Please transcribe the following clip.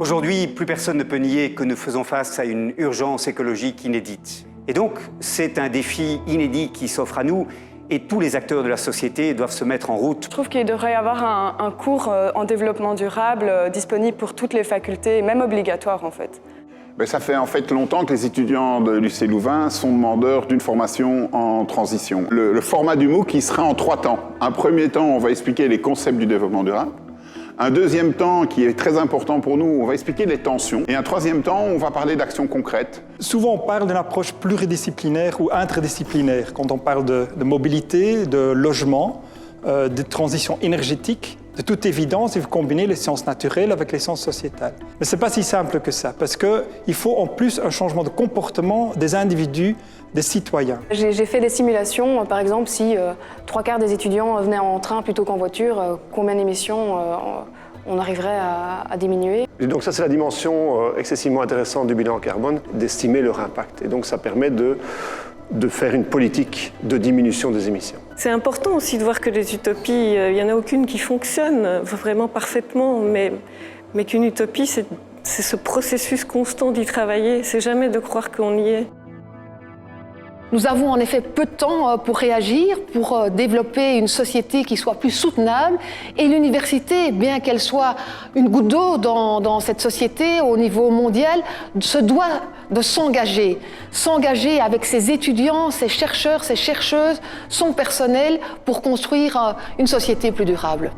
Aujourd'hui, plus personne ne peut nier que nous faisons face à une urgence écologique inédite. Et donc, c'est un défi inédit qui s'offre à nous et tous les acteurs de la société doivent se mettre en route. Je trouve qu'il devrait y avoir un cours en développement durable disponible pour toutes les facultés, même obligatoire en fait. Ça fait en fait longtemps que les étudiants de l'UC Louvain sont demandeurs d'une formation en transition. Le format du MOOC, il sera en 3 temps. Un premier temps, on va expliquer les concepts du développement durable. Un deuxième temps, qui est très important pour nous, on va expliquer les tensions. Et un troisième temps, on va parler d'actions concrètes. Souvent, on parle d'une approche pluridisciplinaire ou interdisciplinaire quand on parle de mobilité, de logement, de transition énergétique. De toute évidence, il faut combiner les sciences naturelles avec les sciences sociétales. Mais ce n'est pas si simple que ça, parce qu'il faut en plus un changement de comportement des individus, des citoyens. J'ai fait des simulations, par exemple, si 3/4 des étudiants venaient en train plutôt qu'en voiture, combien d'émissions on arriverait à diminuer. Et donc ça, c'est la dimension excessivement intéressante du bilan carbone, d'estimer leur impact. Et donc ça permet de faire une politique de diminution des émissions. C'est important aussi de voir que les utopies, il n'y en a aucune qui fonctionne vraiment parfaitement, mais qu'une utopie, c'est ce processus constant d'y travailler, c'est jamais de croire qu'on y est. Nous avons en effet peu de temps pour réagir, pour développer une société qui soit plus soutenable. Et l'université, bien qu'elle soit une goutte d'eau dans cette société au niveau mondial, se doit de s'engager avec ses étudiants, ses chercheurs, ses chercheuses, son personnel pour construire une société plus durable.